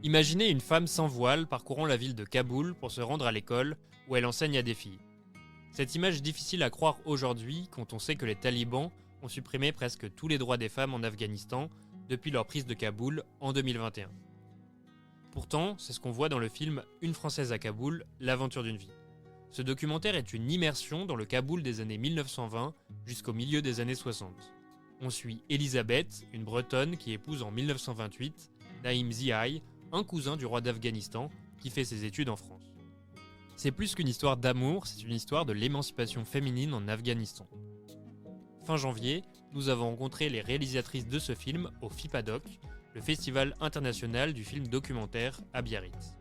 Imaginez une femme sans voile parcourant la ville de Kaboul pour se rendre à l'école où elle enseigne à des filles. Cette image est difficile à croire aujourd'hui quand on sait que les talibans ont supprimé presque tous les droits des femmes en Afghanistan depuis leur prise de Kaboul en 2021. Pourtant, c'est ce qu'on voit dans le film Une Française à Kaboul, l'aventure d'une vie. Ce documentaire est une immersion dans le Kaboul des années 1920 jusqu'au milieu des années 60. On suit Elisabeth, une Bretonne qui épouse en 1928 Naïm Ziaï, un cousin du roi d'Afghanistan qui fait ses études en France. C'est plus qu'une histoire d'amour, c'est une histoire de l'émancipation féminine en Afghanistan. Fin janvier, nous avons rencontré les réalisatrices de ce film au FIPADOC, le Festival international du film documentaire à Biarritz.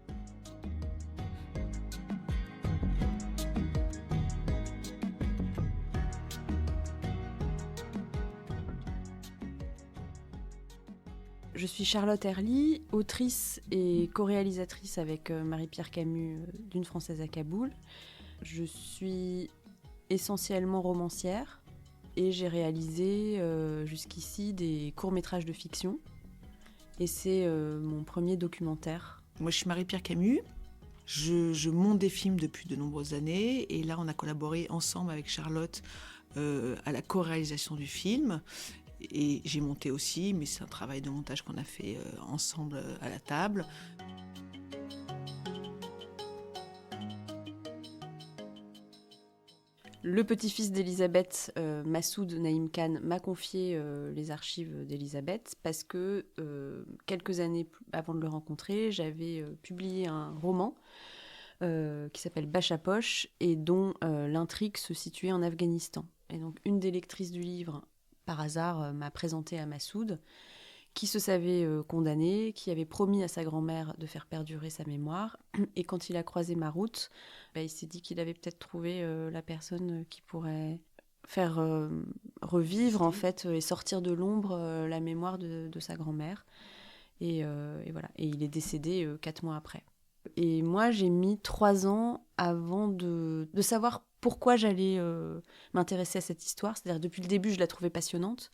Je suis Charlotte Herly, autrice et co-réalisatrice avec Marie-Pierre Camus d'Une Française à Kaboul. Je suis essentiellement romancière et j'ai réalisé jusqu'ici des courts-métrages de fiction. Et c'est mon premier documentaire. Moi, je suis Marie-Pierre Camus. Je monte des films depuis de nombreuses années. Et là, on a collaboré ensemble avec Charlotte à la co-réalisation du film. Et j'ai monté aussi, mais c'est un travail de montage qu'on a fait ensemble à la table. Le petit-fils d'Elisabeth, Massoud Naïm Khan, m'a confié les archives d'Elisabeth parce que quelques années avant de le rencontrer, j'avais publié un roman qui s'appelle Bachapoche et dont l'intrigue se situait en Afghanistan. Et donc une des lectrices du livre, par hasard, m'a présenté à Massoud, qui se savait condamné, qui avait promis à sa grand-mère de faire perdurer sa mémoire. Et quand il a croisé ma route, il s'est dit qu'il avait peut-être trouvé la personne qui pourrait faire revivre en fait et sortir de l'ombre la mémoire de sa grand-mère. Et voilà. Et il est décédé 4 mois après. Et moi, j'ai mis 3 ans avant de savoir pourquoi j'allais m'intéresser à cette histoire. C'est-à-dire, depuis le début, je la trouvais passionnante,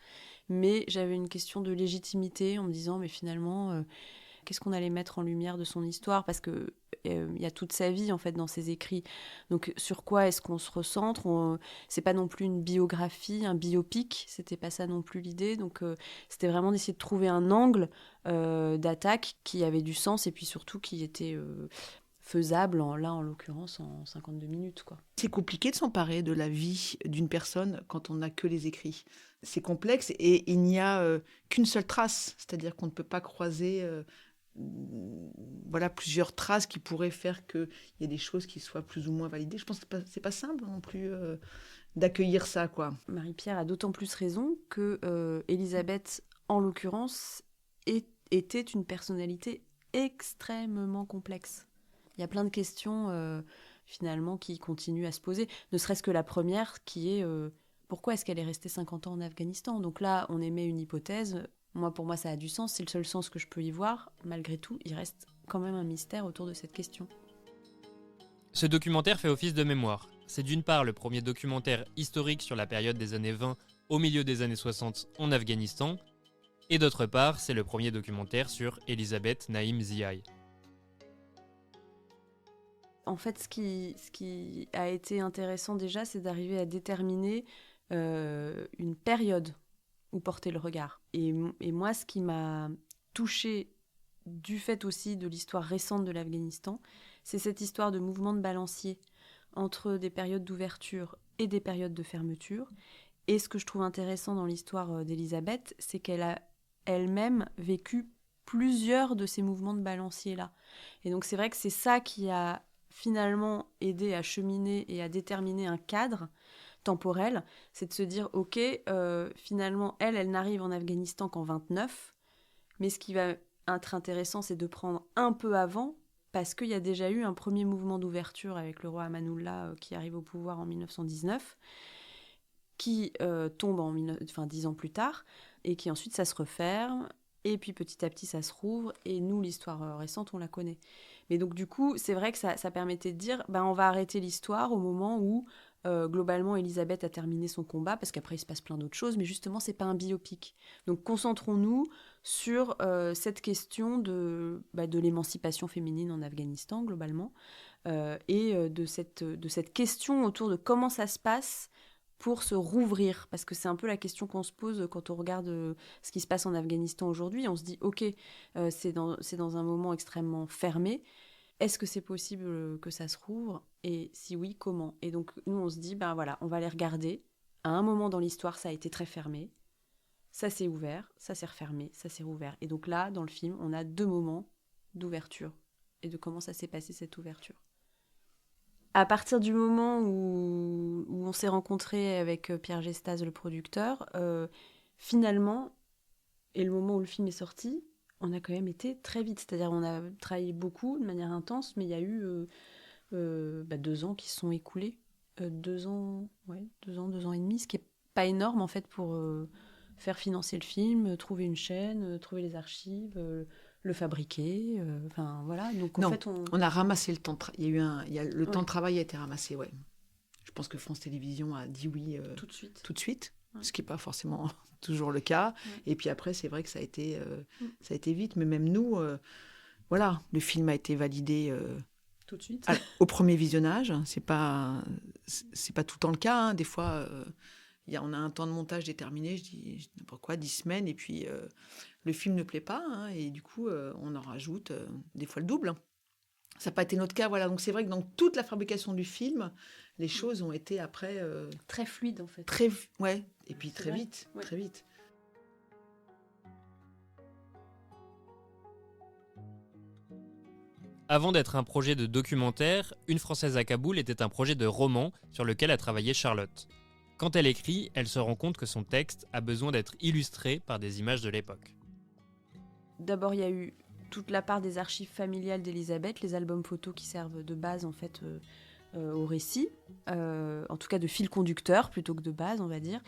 mais j'avais une question de légitimité en me disant, mais finalement, qu'est-ce qu'on allait mettre en lumière de son histoire ? Parce que y a toute sa vie, en fait, dans ses écrits. Donc, sur quoi est-ce qu'on se recentre ? C'est pas non plus une biographie, un biopic, c'était pas ça non plus l'idée. Donc, c'était vraiment d'essayer de trouver un angle d'attaque qui avait du sens et puis surtout qui était faisable, en l'occurrence, en 52 minutes, quoi. C'est compliqué de s'emparer de la vie d'une personne quand on n'a que les écrits. C'est complexe et il n'y a qu'une seule trace, c'est-à-dire qu'on ne peut pas croiser plusieurs traces qui pourraient faire qu'il y ait des choses qui soient plus ou moins validées. Je pense que c'est pas simple non plus d'accueillir ça, quoi. Marie-Pierre a d'autant plus raison que Elisabeth, en l'occurrence, était une personnalité extrêmement complexe. Il y a plein de questions finalement qui continuent à se poser, ne serait-ce que la première qui est pourquoi est-ce qu'elle est restée 50 ans en Afghanistan ? Donc là, on émet une hypothèse. Pour moi, ça a du sens, c'est le seul sens que je peux y voir. Malgré tout, il reste quand même un mystère autour de cette question. Ce documentaire fait office de mémoire. C'est d'une part le premier documentaire historique sur la période des années 20 au milieu des années 60 en Afghanistan, et d'autre part, c'est le premier documentaire sur Elisabeth Naïm Ziaï. En fait, ce qui a été intéressant déjà, c'est d'arriver à déterminer une période où porter le regard. Et moi, ce qui m'a touchée du fait aussi de l'histoire récente de l'Afghanistan, c'est cette histoire de mouvement de balancier entre des périodes d'ouverture et des périodes de fermeture. Et ce que je trouve intéressant dans l'histoire d'Elisabeth, c'est qu'elle a elle-même vécu plusieurs de ces mouvements de balancier-là. Et donc c'est vrai que c'est ça qui a finalement aidé à cheminer et à déterminer un cadre temporel, c'est de se dire, ok, finalement, elle n'arrive en Afghanistan qu'en 29, mais ce qui va être intéressant, c'est de prendre un peu avant, parce qu'il y a déjà eu un premier mouvement d'ouverture avec le roi Amanullah qui arrive au pouvoir en 1919, qui tombe 10 ans plus tard, et qui ensuite, ça se referme, et puis petit à petit, ça se rouvre, et nous, l'histoire récente, on la connaît. Mais donc, du coup, c'est vrai que ça permettait de dire, on va arrêter l'histoire au moment où Globalement, Elisabeth a terminé son combat parce qu'après il se passe plein d'autres choses, mais justement, c'est pas un biopic. Donc concentrons-nous sur cette question de l'émancipation féminine en Afghanistan, globalement, et de cette question autour de comment ça se passe pour se rouvrir, parce que c'est un peu la question qu'on se pose quand on regarde ce qui se passe en Afghanistan aujourd'hui. On se dit, ok, c'est dans un moment extrêmement fermé. Est-ce que c'est possible que ça se rouvre ? Et si oui, comment ? Et donc, nous, on se dit, ben voilà, on va les regarder. À un moment dans l'histoire, ça a été très fermé. Ça s'est ouvert, ça s'est refermé, ça s'est rouvert. Et donc là, dans le film, on a 2 moments d'ouverture et de comment ça s'est passé, cette ouverture. À partir du moment où on s'est rencontrés avec Pierre Gestaz, le producteur, finalement, et le moment où le film est sorti, on a quand même été très vite. C'est-à-dire on a travaillé beaucoup, de manière intense, mais il y a eu 2 ans qui se sont écoulés. 2 ans, 2 ans et demi, ce qui n'est pas énorme en fait pour faire financer le film, trouver une chaîne, trouver les archives, le fabriquer. Enfin voilà. Donc en Non, fait, on a ramassé le temps. Le temps de travail a été ramassé, ouais. Je pense que France Télévisions a dit oui tout de suite. Tout de suite, Ouais. ce qui n'est pas forcément toujours le cas. Ouais. Et puis après, c'est vrai que ça a été vite. Mais même nous, voilà, le film a été validé Tout de suite. au premier visionnage. C'est pas tout le temps le cas. Hein. Des fois, on a un temps de montage déterminé, je dis n'importe quoi, 10 semaines, et puis le film ne plaît pas. Hein, et du coup, on en rajoute des fois le double. Ça n'a pas été notre cas, voilà. Donc c'est vrai que dans toute la fabrication du film, les choses ont été après très fluide en fait. Ouais, et puis C'est très vrai. vite, Ouais. très vite. Avant d'être un projet de documentaire, Une Française à Kaboul était un projet de roman sur lequel a travaillé Charlotte. Quand elle écrit, elle se rend compte que son texte a besoin d'être illustré par des images de l'époque. D'abord, il y a eu toute la part des archives familiales d'Elisabeth, les albums photos qui servent de base en fait au récit, en tout cas de fil conducteur plutôt que de base, on va dire.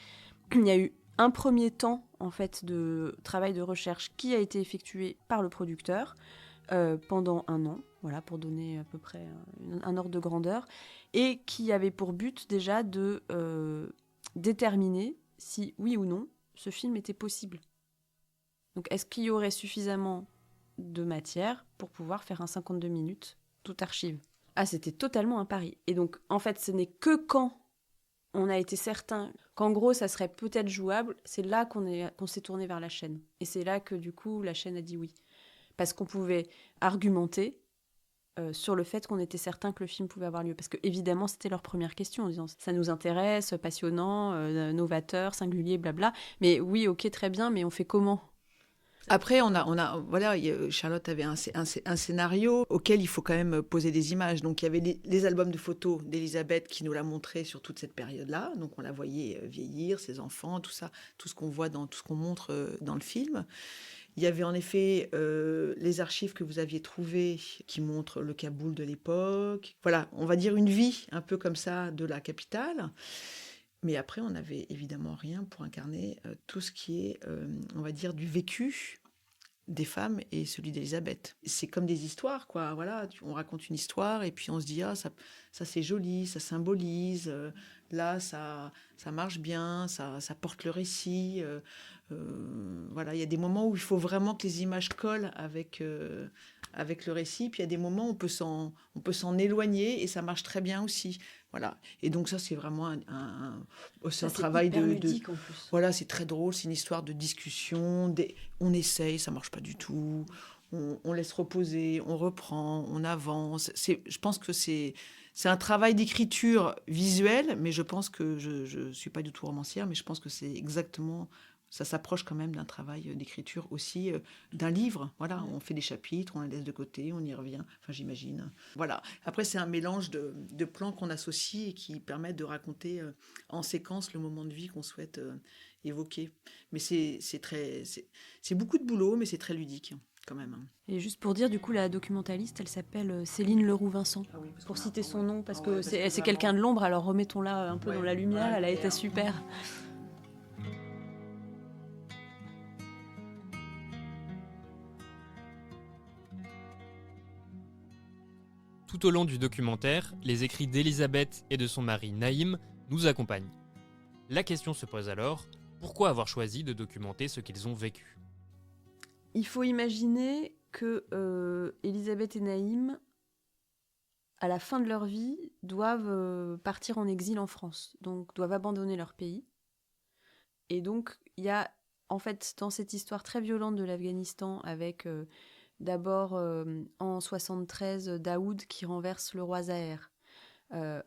Il y a eu un premier temps en fait de travail de recherche qui a été effectué par le producteur pendant 1 an, voilà, pour donner à peu près un ordre de grandeur, et qui avait pour but déjà de déterminer si oui ou non ce film était possible. Donc, est-ce qu'il y aurait suffisamment de matière pour pouvoir faire un 52 minutes, tout archive ? Ah, c'était totalement un pari. Et donc, en fait, ce n'est que quand on a été certain qu'en gros, ça serait peut-être jouable, c'est là qu'on s'est tourné vers la chaîne. Et c'est là que, du coup, la chaîne a dit oui. Parce qu'on pouvait argumenter sur le fait qu'on était certain que le film pouvait avoir lieu. Parce que, évidemment, c'était leur première question, en disant « ça nous intéresse, passionnant, novateur, singulier, blabla. Mais oui, ok, très bien, mais on fait comment ?» Après, voilà, Charlotte avait un scénario auquel il faut quand même poser des images. Donc, il y avait les albums de photos d'Elisabeth qui nous l'a montré sur toute cette période-là. Donc, on la voyait vieillir, ses enfants, tout ça, tout ce qu'on voit tout ce qu'on montre dans le film. Il y avait en effet les archives que vous aviez trouvées qui montrent le Kaboul de l'époque. Voilà, on va dire une vie un peu comme ça de la capitale. Mais après, on n'avait évidemment rien pour incarner tout ce qui est, on va dire, du vécu des femmes et celui d'Elisabeth. C'est comme des histoires, quoi. Voilà, on raconte une histoire et puis on se dit, ah, ça c'est joli, ça symbolise, là, ça marche bien, ça porte le récit. Voilà, il y a des moments où il faut vraiment que les images collent avec le récit, puis il y a des moments où on peut s'en éloigner et ça marche très bien aussi. Voilà. Et donc ça, c'est vraiment un travail hyper ludique, en plus. Voilà, c'est très drôle, c'est une histoire de discussion. On essaye, ça marche pas du tout. On laisse reposer, on reprend, on avance. Je pense que c'est un travail d'écriture visuelle, mais je pense que je suis pas du tout romancière, mais je pense que c'est exactement... Ça s'approche quand même d'un travail d'écriture aussi, d'un livre. Voilà, on fait des chapitres, on les laisse de côté, on y revient. Enfin, j'imagine. Voilà. Après, c'est un mélange de plans qu'on associe et qui permettent de raconter en séquence le moment de vie qu'on souhaite évoquer. Mais c'est beaucoup de boulot, mais c'est très ludique quand même. Et juste pour dire, du coup, la documentaliste, elle s'appelle Céline Leroux-Vincent. Ah oui, pour citer son nom, parce que parce que c'est vraiment... quelqu'un de l'ombre, alors remettons-la un peu dans la lumière, voilà, elle a été super. Tout Tout au long du documentaire, les écrits d'Elisabeth et de son mari Naïm nous accompagnent. La question se pose alors, pourquoi avoir choisi de documenter ce qu'ils ont vécu ? Il faut imaginer que Elisabeth et Naïm, à la fin de leur vie, doivent partir en exil en France, donc doivent abandonner leur pays. Et donc, il y a, en fait, dans cette histoire très violente de l'Afghanistan, avec d'abord en 73, Daoud qui renverse le roi Zahir.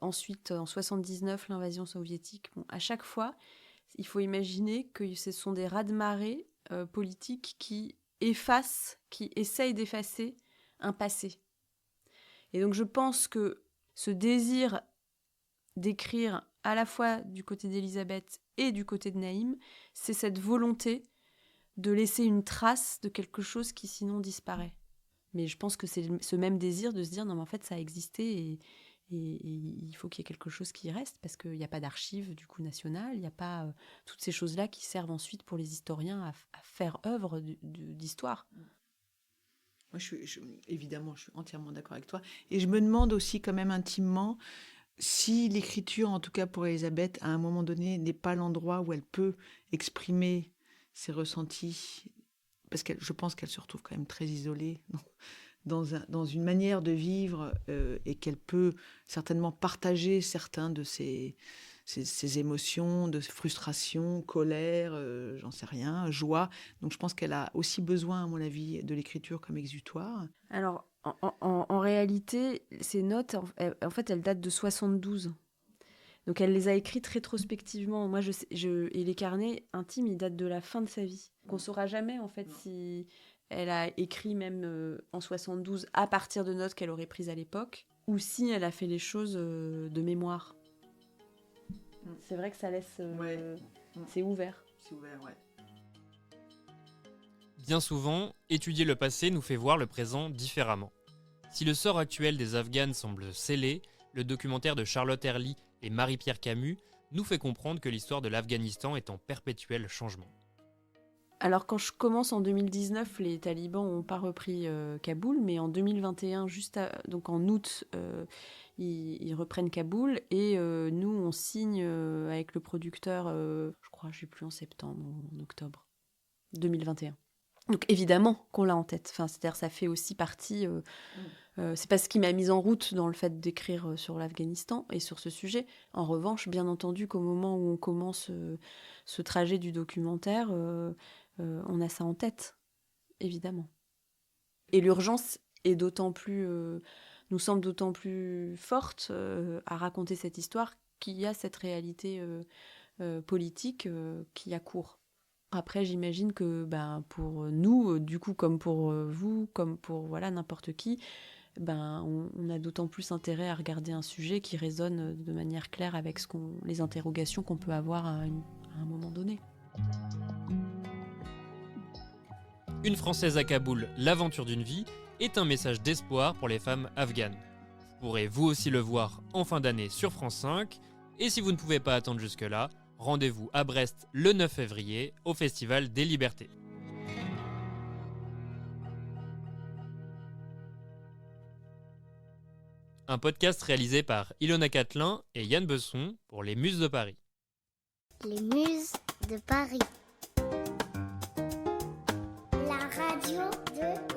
Ensuite, en 79, l'invasion soviétique. Bon, à chaque fois, il faut imaginer que ce sont des raz-de-marée politiques qui essayent d'effacer un passé. Et donc, je pense que ce désir d'écrire à la fois du côté d'Elisabeth et du côté de Naïm, c'est cette volonté de laisser une trace de quelque chose qui sinon disparaît. Mais je pense que c'est ce même désir de se dire non mais en fait ça a existé et il faut qu'il y ait quelque chose qui reste parce qu'il n'y a pas d'archives du coup nationales, il n'y a pas toutes ces choses-là qui servent ensuite pour les historiens à faire œuvre d'histoire. Moi, évidemment, je suis entièrement d'accord avec toi. Et je me demande aussi quand même intimement si l'écriture, en tout cas pour Elisabeth, à un moment donné, n'est pas l'endroit où elle peut exprimer ses ressentis, parce que je pense qu'elle se retrouve quand même très isolée dans une manière de vivre et qu'elle peut certainement partager certains de ses émotions, de frustration, colère, j'en sais rien, joie. Donc je pense qu'elle a aussi besoin, à mon avis, de l'écriture comme exutoire. Alors, en réalité, ces notes, en fait, elles datent de 72. Donc elle les a écrites rétrospectivement. Moi, et les carnets intimes, ils datent de la fin de sa vie. On ne saura jamais, en fait, si elle a écrit même en 72 à partir de notes qu'elle aurait prises à l'époque, ou si elle a fait les choses de mémoire. C'est vrai que ça laisse... C'est ouvert. C'est ouvert, ouais. Bien souvent, étudier le passé nous fait voir le présent différemment. Si le sort actuel des Afghanes semble scellé, le documentaire de Charlotte Herly et Marie-Pierre Camus nous fait comprendre que l'histoire de l'Afghanistan est en perpétuel changement. Alors quand je commence en 2019, les talibans n'ont pas repris Kaboul, mais en 2021, donc en août, ils reprennent Kaboul et nous on signe avec le producteur, je crois, je ne sais plus, en septembre ou en octobre 2021. Donc évidemment qu'on l'a en tête. Enfin, c'est-à-dire ça fait aussi partie. C'est pas ce qui m'a mise en route dans le fait d'écrire sur l'Afghanistan et sur ce sujet. En revanche, bien entendu qu'au moment où on commence ce trajet du documentaire, on a ça en tête, évidemment. Et l'urgence est nous semble d'autant plus forte à raconter cette histoire qu'il y a cette réalité politique qui a cours. Après, j'imagine que pour nous, du coup, comme pour vous, comme pour n'importe qui, on a d'autant plus intérêt à regarder un sujet qui résonne de manière claire avec les interrogations qu'on peut avoir à un moment donné. Une Française à Kaboul, l'aventure d'une vie, est un message d'espoir pour les femmes afghanes. Vous pourrez vous aussi le voir en fin d'année sur France 5, et si vous ne pouvez pas attendre jusque-là, rendez-vous à Brest le 9 février au Festival des Libertés. Un podcast réalisé par Ilona Catelin et Yann Besson pour les Muses de Paris. Les Muses de Paris. La radio de